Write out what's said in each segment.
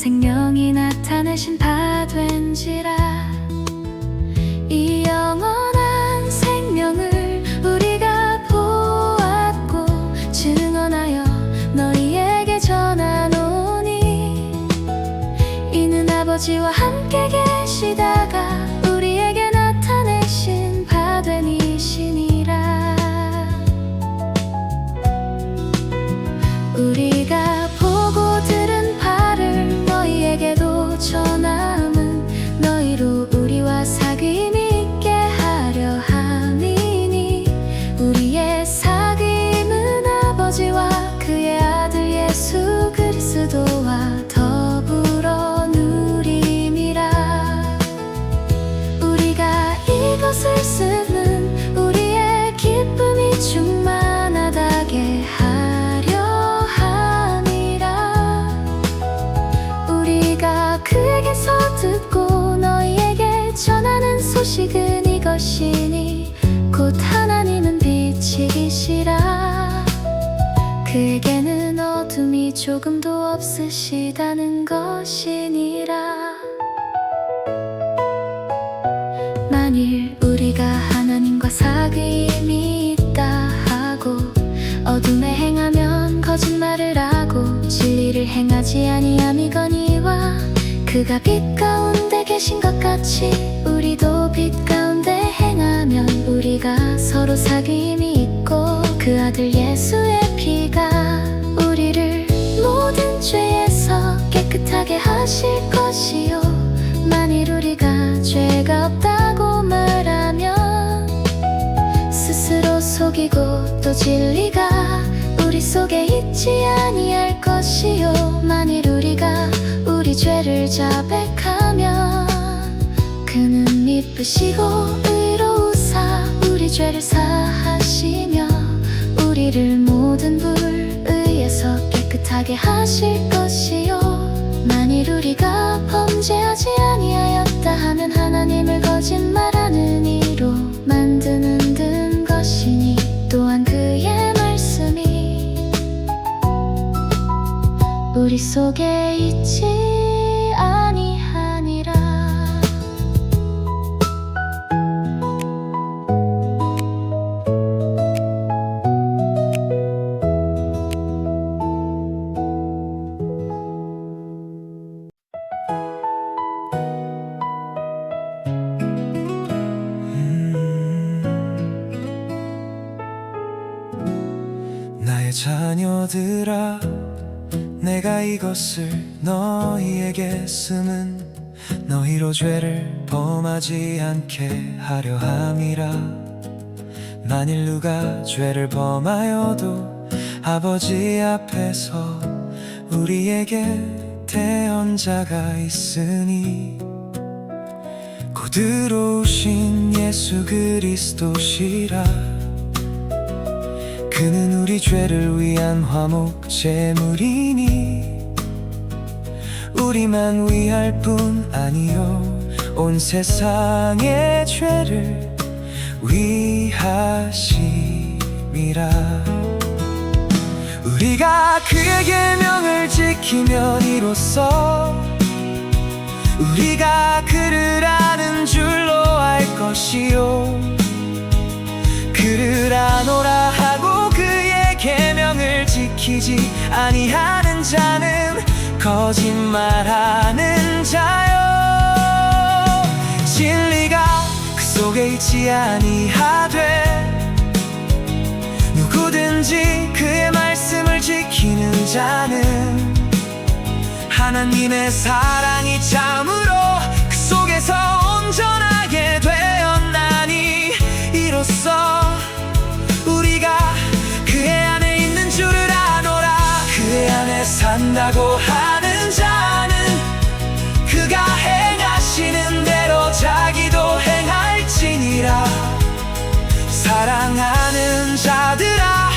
생명이 나타내신 바 된지라. 이 영원한 생명을 우리가 보았고 증언하여 너희에게 전하노니, 이는 아버지와 함께 계시다가 우리에게 나타내신 바 된 이시니라. 우리가 보고 들은 바를 너희에게도 전함은 너희로 우리와 사귐이 있게 하려 함이니, 우리의 사귐은 아버지와 그의 아들 예수 그리스도와 더불어 누림이라. 우리가 이것을 쓰는 우리의 기쁨이 충만하다게 하려 함이라. 우리가 그에게서 듣고 너희에게 전하는 소식은 이것이니, 곧 하나님은 빛이시라. 그에게는 어둠이 조금도 없으시다는 것이니라. 만일 우리가 하나님과 사귐이 있다 하고 어둠에 행하면 거짓말을 하고 진리를 행하지 아니함이거니와, 그가 빛 가운데 계신 것 같이 우리도 빛 가운데 행하면 우리가 서로 사귐이 있고, 그 아들 예수의 피가 우리를 모든 죄에서 깨끗하게 하실 것이요, 만일 우리가 죄가 없다고 말하면 스스로 속이고 또 진리가 우리 속에 있지 아니할 것이요, 만일 우리가 우리 죄를 자백하면 그는 미쁘시고 의로우사 우리 죄를 사하시며 우리를 모든 불의에서 깨끗하게 하실 것이요, 만일 우리가 범죄하지 아니하였다 하면 하나님을 거짓말하는 이로 만드는 것이니, 또한 그의 말씀이 우리 속에 있지 아니하니라. 나의 자녀들아, 내가 이것을 너희에게 쓰면 너희로 죄를 범하지 않게 하려 함이라. 만일 누가 죄를 범하여도 아버지 앞에서 우리에게 대언자가 있으니, 곧 들어오신 예수 그리스도시라. 그는 우리 죄를 위한 화목 제물이니, 우리만 위할 뿐 아니요 온 세상의 죄를 위하심이라. 우리가 그의 계명을 지키면 이로써 우리가 그를 아는 줄로 알 것이요, 그를 아노라 하고 그의 계명을 지키지 아니하는 자는 거짓말하는 자요, 진리가 그 속에 있지 아니하되, 누구든지 그의 말씀을 지키는 자는 하나님의 사랑이 참으로 그 속에서 온전하게 되었나니, 이로써 우리가 그의 안에 있는 줄을 아노라. 그의 안에 산다고 하는 자는 그가 행하시는 대로 자기도 행할지니라. 사랑하는 자들아,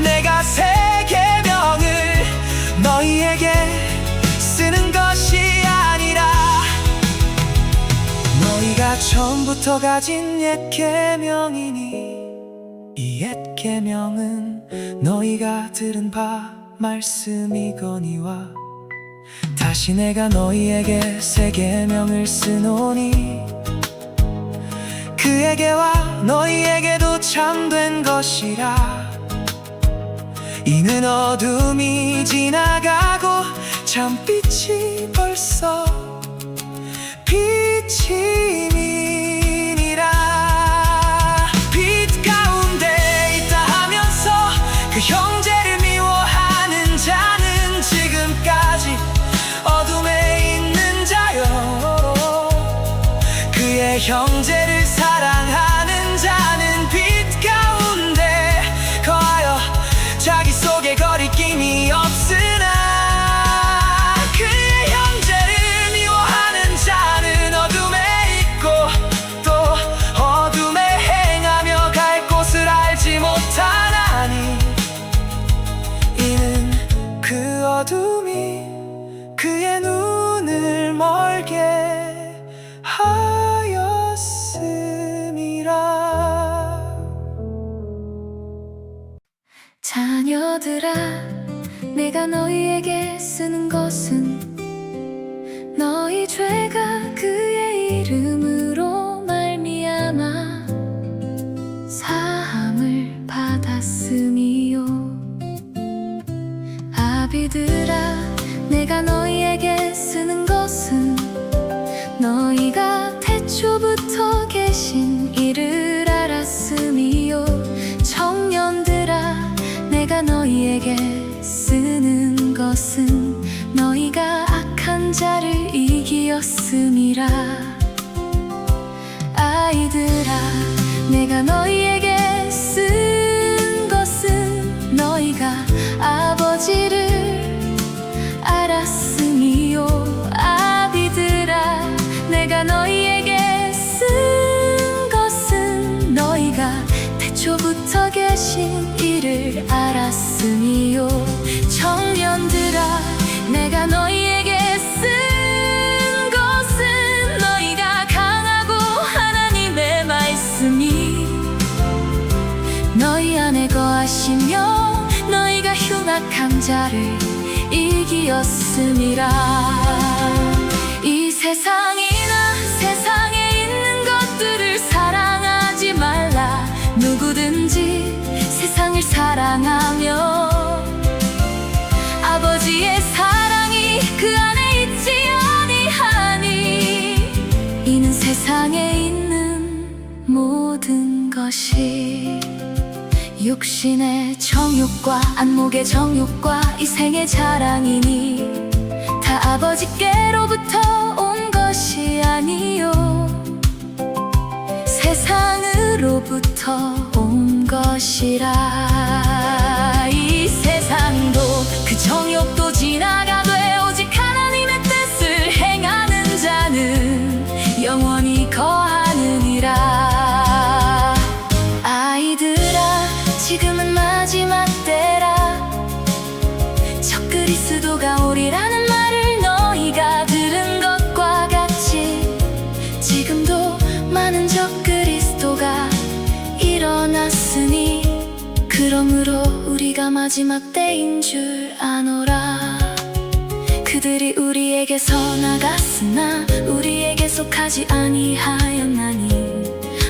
내가 새 계명을 너희에게 쓰는 것이 아니라 너희가 처음부터 가진 옛 계명이니, 이 옛 계명은 너희가 들은 바 말씀이거니와, 다시 내가 너희에게 새 계명을 쓰노니 그에게와 너희에게도 참된 것이라. 이는 어둠이 지나가고 참빛이 벌써 비치니라. 빛 가운데 있다 하면서 그 형제를 미워하는 자는 지금까지 어둠에 있는 자요. 그의 형제를 사랑하는 자는 빛 가운데 거하여 자기 속에 거리낌이 없으나 그의 형제를 미워하는 자는 어둠에 있고 또 어둠에 행하며 갈 곳을 알지 못하나니 이는 그 어둠이 그의 눈을 멀게 하였음이라. 자녀들아, 내가 너희에게 쓰는 것은 너희 죄가 그의 이름으로 말미암아 사함을 받았음이요. 아비들아, 내가 너희에게 쓰는 것은 너희가 태초부터 계신 이를 알았음이요. 청년들아, 내가 너희에게 쓰는 것은 너희가 악한 자를 이기었음이라. 아이들아, 내가 너희에게 쓴 것은 너희가 아버지를 알았음이요. 아비들아, 내가 너희에게 쓴 것은 너희가 태초부터 계신 이를 알았음이요. 청년들아, 내가 너희에게 쓴 것은 너희가 강하고 하나님의 말씀이 너희 안에 거하시며 너희가 흉악한 자를 이기었음이라. 이 세상이나 세상에 있는 것들을 사랑하지 말라. 누구든지 세상을 사랑하며 아버지의 사랑이 그 안에 있지 아니하니 이는 세상에 있는 모든 것이 육신의 정욕과 안목의 정욕과 이 생의 자랑이니 다 아버지께로부터 온 것이 아니요 세상으로부터 온 것이라. 이 세상도 그 정욕도 지나가되 오직 하나님의 뜻을 행하는 자는 영원히 거하느니라. 아이들아, 지금은 마지막 때라. 적 그리스도가 오리라는 말을 너희가 들은 것과 같이 지금도 많은 적 그리스도가 일어났으니 그러므로 우리가 마지막 때인 줄 아노라. 그들이 우리에게서 나갔으나 우리에게 속하지 아니하였나니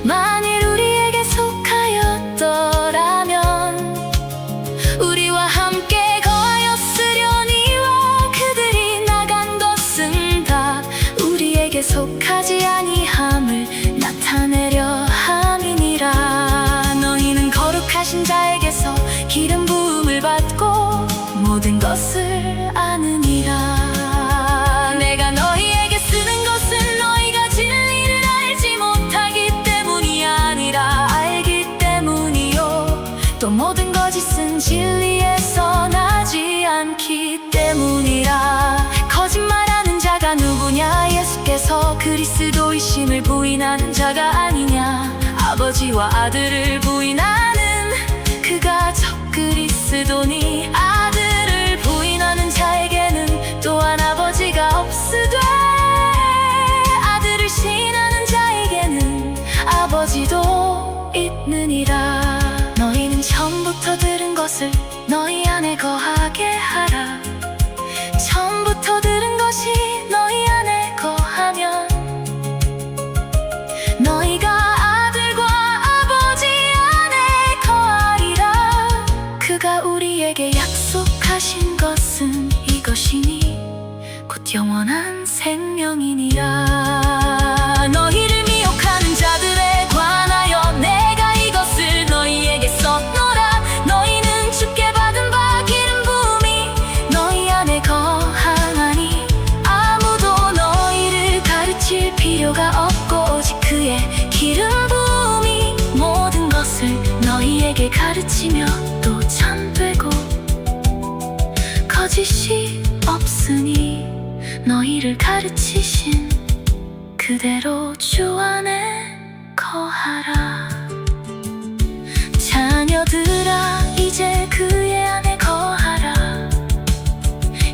만일 우리에게 속하였더라면 우리와 함께 거하였으려니와 그들이 나간 것은 다 우리에게 속하지 아니함을 나타내려 함이니라. 너희는 거룩하신 자에게서 기름 부음을 받고 모든 것을 아느니라. 내가 너희에게 쓰는 것은 너희가 진리를 알지 못하기 때문이 아니라 알기 때문이요 또 모든 거짓은 진리에서 나지 않기 때문이라. 거짓말하는 자가 누구냐? 예수께서 그리스도이심을 부인하는 자가 아니냐? 아버지와 아들을 부인하는 그가 적 그리스도니 아들을 부인하는 자에게는 또한 아버지가 없으되 아들을 시인하는 자에게는 아버지도 있느니라. 너희는 처음부터 들은 것을 너희 안에 거하게 하라. 처음부터 들은 것 영원한 생명이니라. 너희를 미혹하는 자들에 관하여 내가 이것을 너희에게 썼노라. 너희는 주께 받은 바 기름 부음이 너희 안에 거하나니 아무도 너희를 가르칠 필요가 없고 오직 그의 기름 부음이 모든 것을 너희에게 가르치며 또 참되고 거짓이 없으니 너희를 가르치신 그대로 주 안에 거하라. 자녀들아 이제 그의 안에 거하라.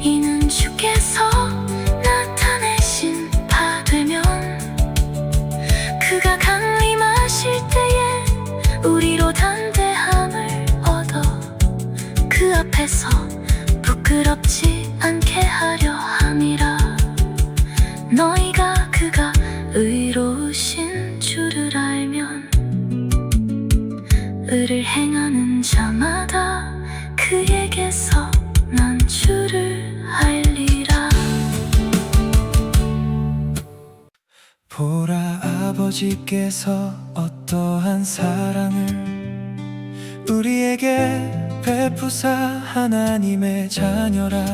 이는 주께서 나타내신 바 되면 그가 강림하실 때에 우리로 담대함을 얻어 그 앞에서 부끄럽지 않게 하려 함이라. 너희가 그가 의로우신 줄을 알면 의를 행하는 자마다 그에게서 난 주를 알리라. 보라, 아버지께서 어떠한 사랑을 우리에게 베푸사 하나님의 자녀라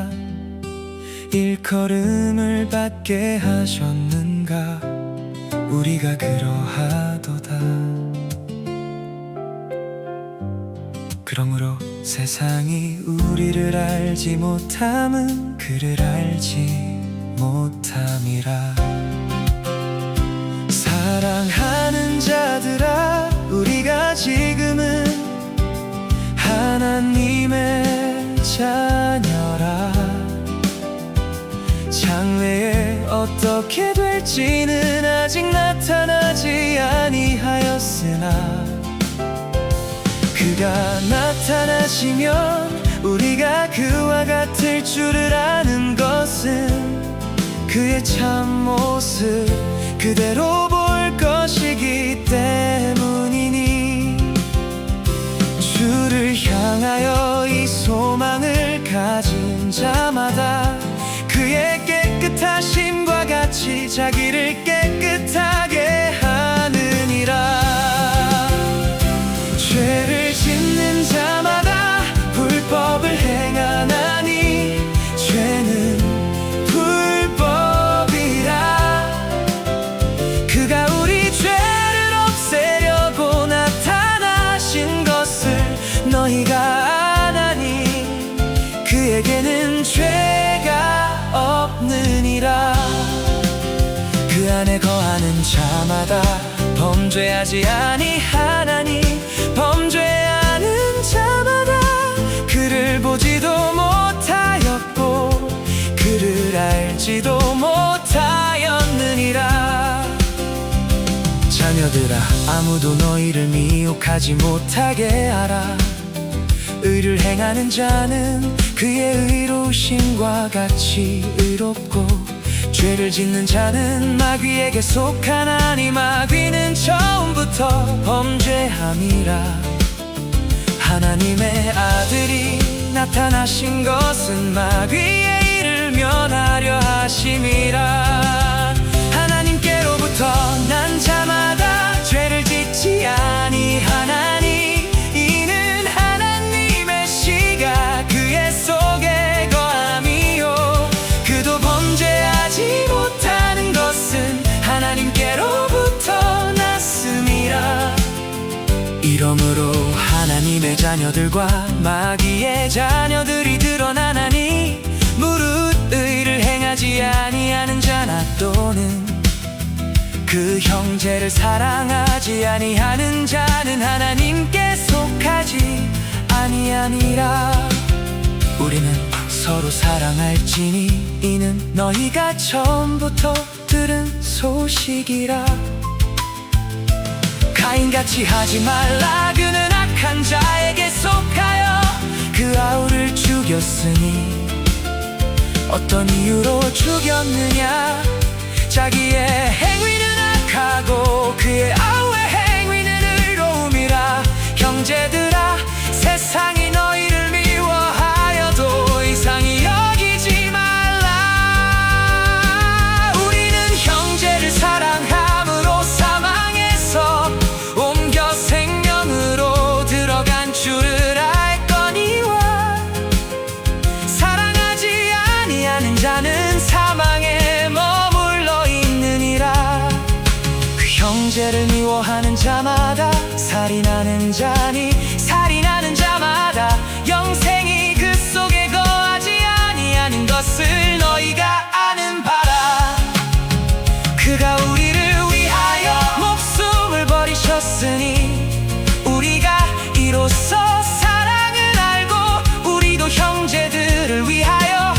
일컬음을 받게 하셨는가. 우리가 그러하도다. 그러므로 세상이 우리를 알지 못함은 그를 알지 못함이라. 사랑하는 자들아, 우리가 지금은 하나님의 자녀라. 장래에 어떻게 될지는 아직 나타나지 아니하였으나 그가 나타나시면 우리가 그와 같을 줄을 아는 것은 그의 참모습 그대로 볼 것이기 때문이니 주를 향하여 이 소망을 가진 자마다 그의 깨끗하심과 같이 자기를 깨끗하게 하느니라. 죄를 짓는 자마다 불법을 행하나니 죄는 불법이라. 그가 우리 죄를 없애려고 나타나신 것을 너희가 아나니 그에게는 죄가 없느니라. 그 안에 거하는 자마다 범죄하지 아니하나니 범죄하는 자마다 그를 보지도 못하였고 그를 알지도 못하였느니라. 자녀들아, 아무도 너희를 미혹하지 못하게 하라. 의를 행하는 자는 그의 의로우심과 같이 의롭고 죄를 짓는 자는 마귀에게 속하나니 마귀는 처음부터 범죄함이라. 하나님의 아들이 나타나신 것은 마귀의 일을 면하려 하심이라. 하나님께로부터 난 자마다 죄를 짓지 아니하나니 이는 하나님의 씨가 그의 속에 거함이요 그도 범죄하지 못하는 것은 하나님께로부터 났음이라. 이러므로 하나님의 자녀들과 마귀의 자녀들이 드러나나니 무릇 의를 행하지 아니하는 자나 또는 그 형제를 사랑하지 아니하는 자는 하나님께 속하지 아니하니라. 우리는 서로 사랑할지니 이는 너희가 처음부터 들은 소식이라. 가인같이 하지 말라. 그는 악한 자에게 속하여 그 아우를 죽였으니 어떤 이유로 죽였느냐. 자기의 행위는 악하고 그의 아우의 행위는 의로움이라. 형제들아, 세상이 너희를 미워하여도 이상히 여기지 말라. 형제를 미워하는 자마다 살인하는 자니 살인하는 자마다 영생이 그 속에 거하지 아니하는 것을 너희가 아는 바라. 그가 우리를 위하여 목숨을 버리셨으니 우리가 이로써 사랑을 알고 우리도 형제들을 위하여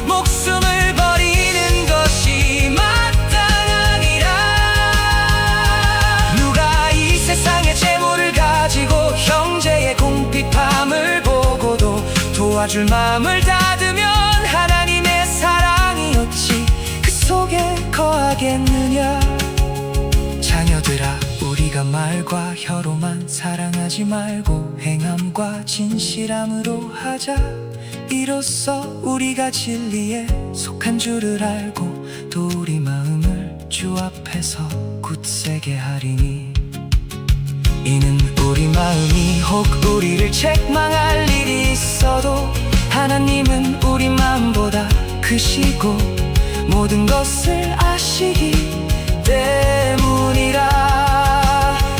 목숨을 버리는 것이 마땅하니라. 누가 이 세상의 재물을 가지고 형제의 궁핍함을 보고도 도와줄 마음을 닫으면 하나님의 사랑이 어찌 그 속에 거하겠느냐. 자녀들아, 우리가 말과 혀로만 사랑하지 말고 행함과 진실함으로 하자. 이로써 우리가 진리에 속한 줄을 알고 또 우리 마음을 주 앞에서 굳세게 하리니. 이는 우리 마음이 혹 우리를 책망할 일이 있어도 하나님은 우리 마음보다 크시고 모든 것을 아시기 때문이라.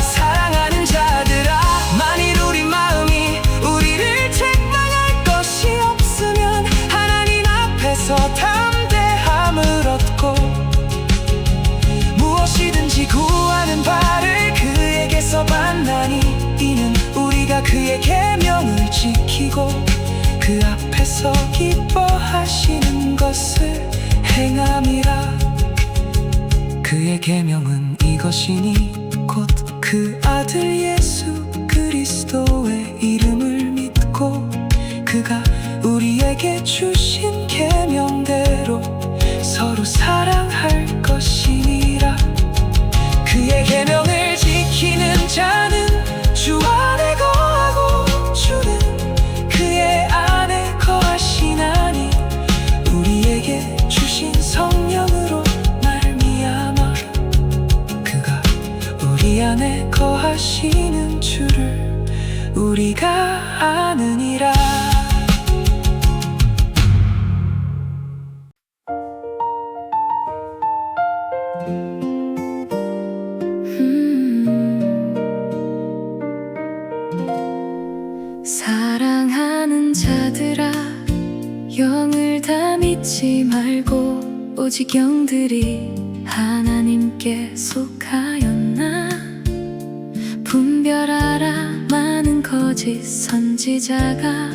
사랑하는 자들아, 만일 우리 마음이 우리를 책망할 것이 없으면 하나님 앞에서 담대함을 얻고 무엇이든지 구하는 바를 그에게서 받나니. 이는 우리가 그의 계명을 지키고 그 앞에서 기뻐하시는 것을 행함이라. 그의 계명은 이것이니 곧 그 아들 예수 그리스도의 이름을 믿고 그가 우리에게 주신 계명대로 서로 사랑할 것이니라. 그의 계명을 지키는 자는 주 안에 거하고 주는 그의 안에 거하시나니. 우리에게 주신 성령으로 말미암아 그가 우리 안에 거하시는 줄을 우리가 아느니라. 사랑하는 자들아, 영을 다 믿지 말고 오직 영들이 하나님께 속하였나. 분별하라, 많은 거짓 선지자가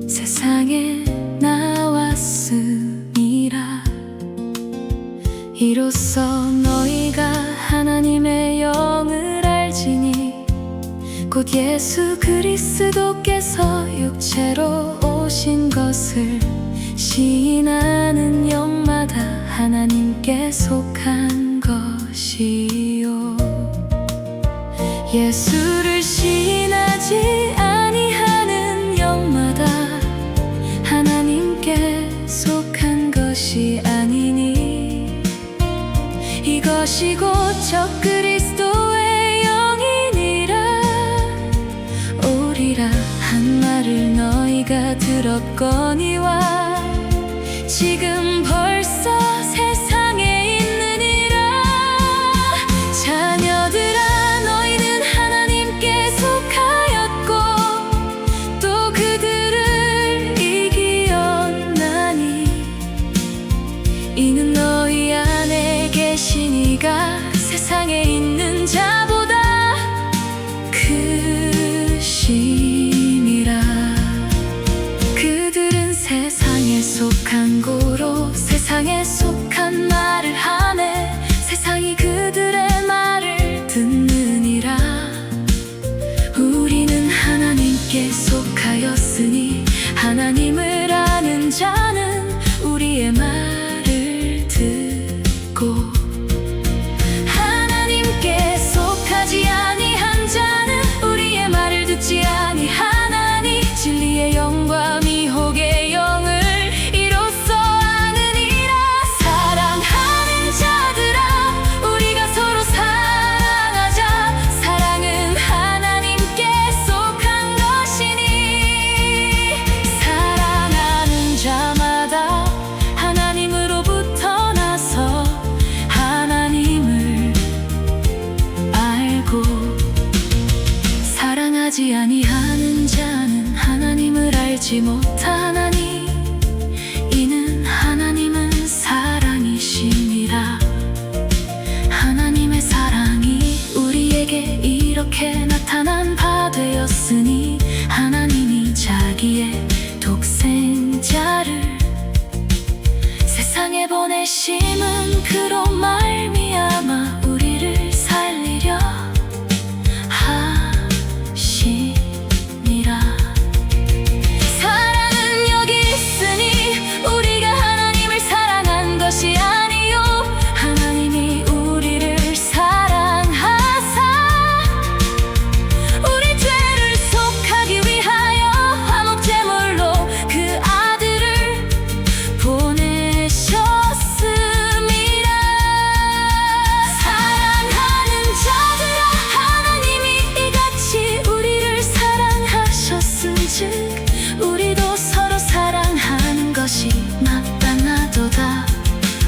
세상에 나왔으니라. 이로써 너희가 하나님의 영을 알지니 곧 예수 그리스도께서 육체로 오신 것을 시인하는 영마다 하나님께 속한 것이요. 예수를 시인하지 아니하는 영마다 하나님께 속한 것이 아니니. 이것이 곧 적그리스도의 영이니라. 오리라 한 말을 너희가 들었거니와 지금 벌써 세상에 있느니라. 자녀들아, 너희는 하나님께 속하였고 또 그들을 이기었나니. 이는 너희 안에 계신 이가 세상에 있는 자보다 크심이라. 그들은 세상에 속한 고로 세상에 속한 말을 하네. 세상이 그들의 말을 듣느니라. 우리는 하나님께 속하였으니 하나님을 아는 자는 우리의 말을 듣고 하나님 우연케 나타난 바 되었으니 하나님이 자기의 독생자를 세상에 보내심은 그로 말미암아 우리를 살리려 하심이라. 사랑은 여기 있으니 우리가 하나님을 사랑한 것이 아니요 하나님이 우리를 사랑하사 우리 죄를 속하기 위하여 화목제물로 그 아들을 보내셨음이라. 사랑하는 자들아, 하나님이 이같이 우리를 사랑하셨은즉 우리도 서로 사랑하는 것이 마땅하도다.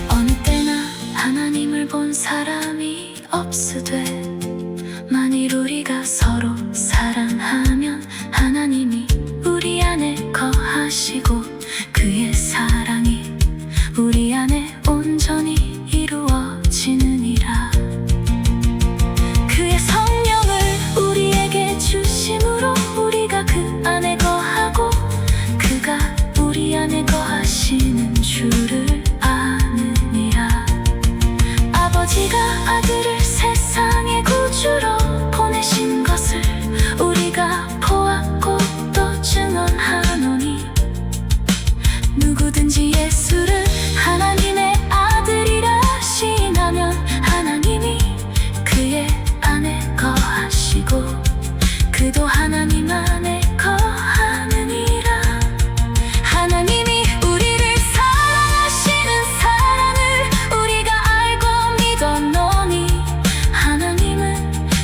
어느 때나 하나님을 본 사람이 없으되 만일 우리가 서로 사랑하면 하나님이 우리 안에 거하시고 그의 사랑이 우리 안에 온전히 이루어지느니라. 그의 성령을 우리에게 주심으로 우리가 그 안에 거하고 그가 우리 안에 거하시는 줄을 아느니라. 아버지가 아들을 세상의 구주로 보내신 것을 우리가 보았고 또 증언하노니 누구든지 예수를 하나님의 아들이라 시인하면 하나님이 그의 안에 거하시고 그도 하나님 안에 거하느니라. 하나님이 우리를 사랑하시는 사랑을 우리가 알고 믿었노니 하나님은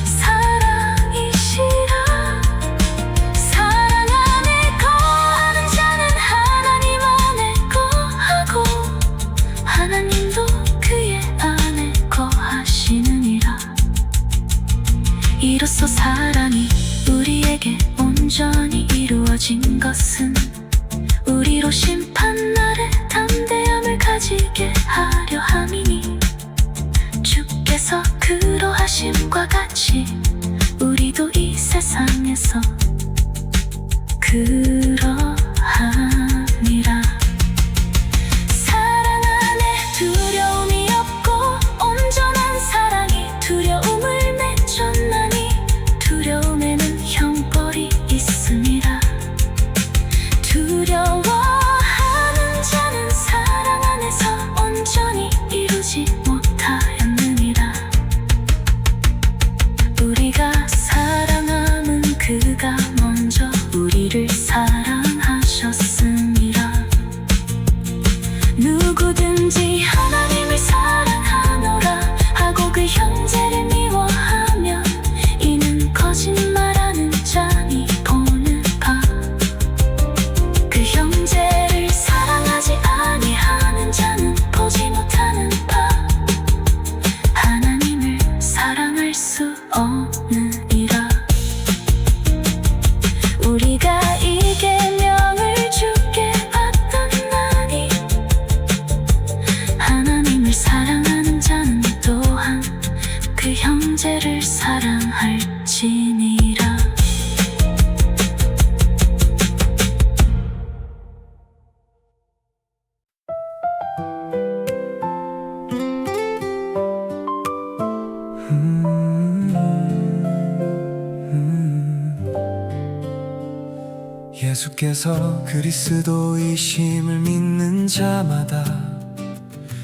사랑이시라. 사랑 안에 거하는 자는 하나님 안에 거하고 하나님도 그의 안에 거하시느니라. 이로써 사랑이 우리에게 온전히 이루어진 것은 우리로 심판날에 담대함을 가지게 하려 함이니 주께서 그러하심과 같이 우리도 이 세상에서 그러함이라. 사랑 안에 두려움이 없고 온전한 사랑이 두려움을 내쫓나니 두려움에는 형벌이 있음이라. 두려워하는 자는 사랑 안에서 온전히 이루지 못하였느니라. 우리가 사랑함은 그가 먼저 우리를 사랑하셨음이라. 누구든지 하나님을 사랑하노라 하고 그 형제를 미워하면 이는 거짓말하는 자니 보는 바. 그 형제를 사랑하지 아니하는 자는 보지 못하는 바 하나님을 사랑할 수 없느니라. 우리가 이 계명을 주께 받았나니 하나님을 사랑하는 자는 또한 그 형제를 사랑할지니라. 예수께서 그리스도이심을 믿는 자마다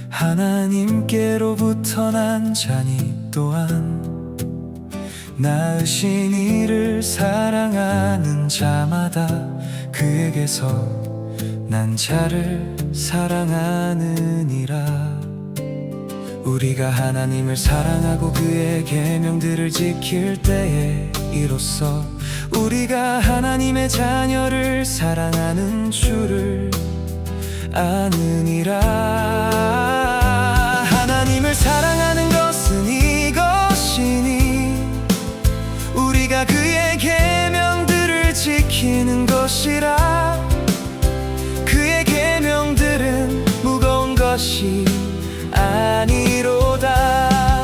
하나님께로부터 난 자니 또한 낳으신 이를 사랑하는 자마다 그에게서 난 자를 사랑하느니라. 우리가 하나님을 사랑하고 그의 계명들을 지킬 때에 이로써 우리가 하나님의 자녀를 사랑하는 줄을 아느니라. 하나님을 사랑하는 것은 이것이니 우리가 그의 계명들을 지키는 것이라. 그의 계명들은 무거운 것이 아니로다.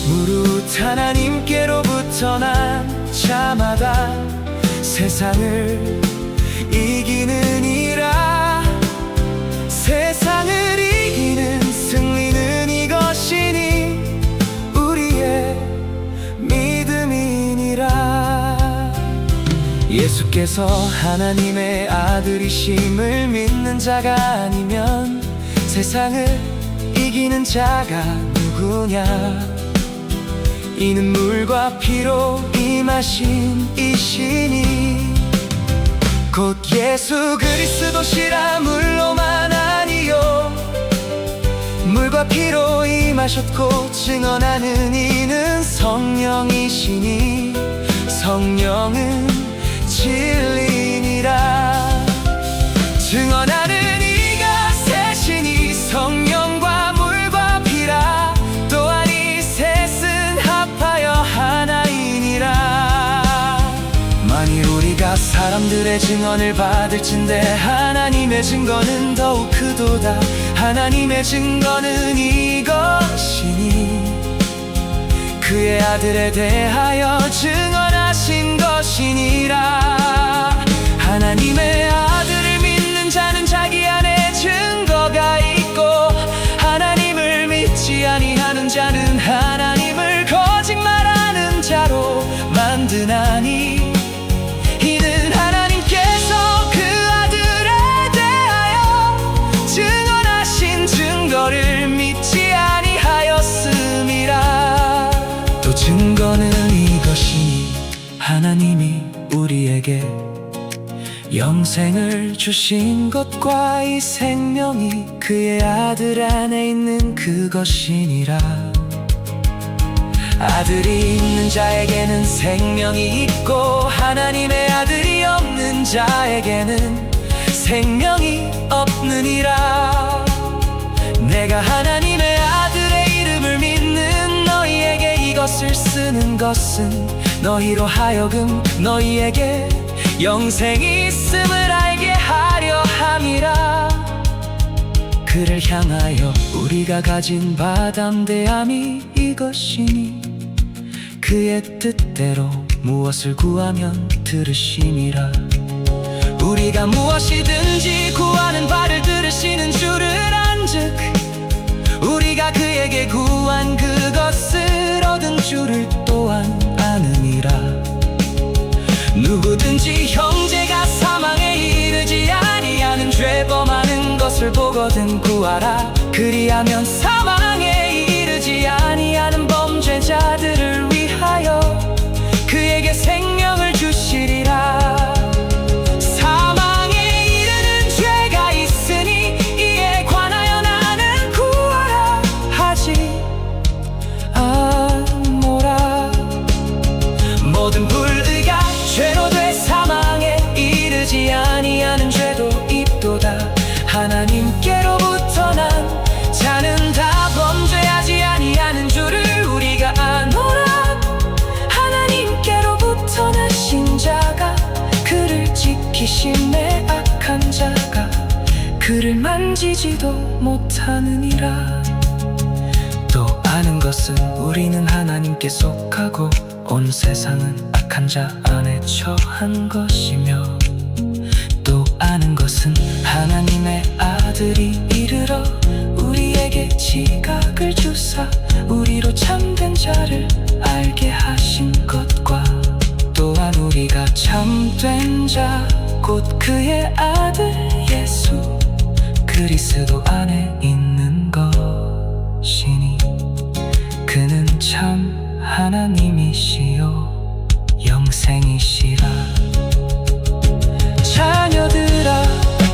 무릇 하나님께로부터 난 세상을 이기느니라. 세상을 이기는 승리는 이것이니 우리의 믿음이니라. 예수께서 하나님의 아들이심을 믿는 자가 아니면 세상을 이기는 자가 누구냐. 이는 물과 피로 임하신 이시니 곧 예수 그리스도시라. 물로만 아니요 물과 피로 임하셨고 증언하는 이는 성령이시니 성령은 진리니라. 증언하는 이가 셋이니 성령과 물과 피라. 또한 이 셋은 합하여 하나이니라. 만일 우리가 사람들의 증언을 받을진대 하나님의 증거는 더욱 크도다. 하나님의 증거는 이것이니 그의 아들에 대하여 증언하신 것이니라. 하나님의 아들을 믿는 자는 자기 안에 증거가 있고 하나님을 믿지 아니하는 자는 하나님을 거짓말하는 자로 만드나니 이는 하나님께서 그 아들에 대하여 증언하신 증거를 믿지 아니하였음이라. 또 증거는 이것이니 하나님이 우리에게 영생을 주신 것과 이 생명이 그의 아들 안에 있는 그것이니라. 아들이 있는 자에게는 생명이 있고 하나님의 아들이 없는 자에게는 생명이 없느니라. 내가 하나님의 아들의 이름을 믿는 너희에게 이것을 쓰는 것은 너희로 하여금 너희에게 영생이 있음을 알게 하려 함이라. 그를 향하여 우리가 가진 바 담대함이 이것이니 그의 뜻대로 무엇을 구하면 들으심이라. 우리가 무엇이든지 구하는 바를 들으시는 줄을 안즉 우리가 그에게 구한 그것을 얻은 줄을 또한 아느니라. 누구든지 형제가 사망에 이르지 아니하는 죄범하는 것을 보거든 구하라. 그리하면 사망에 이르지 아니하는 범죄자들을 위하여 그에게 생명을 주시리라. 사망에 이르는 죄가 있으니 이에 관하여 나는 구하라 하지 않노라. 모든 불의가 죄로 돼 사망에 이르지 아니하는 죄도 있도다. 하나님께로부터 난 자는 다 범죄하지 아니하는 줄을 우리가 아노라. 하나님께로부터 나신 자가 그를 지키심에 악한 자가 그를 만지지도 못하느니라. 또 아는 것은 우리는 하나님께 속하고 온 세상은 악한 자 안에 처한 것이며 또 아는 것은 하나님의 아들이 이르러 우리에게 지각을 주사 우리로 참된 자를 알게 하신 것과 또한 우리가 참된 자 곧 그의 아들 예수 그리스도 안에 있는 것이니 그는 참 하나님이시요 영생이시라. 자녀들아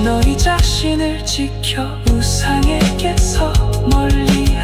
너희 자신을 지켜 우상에게서 멀리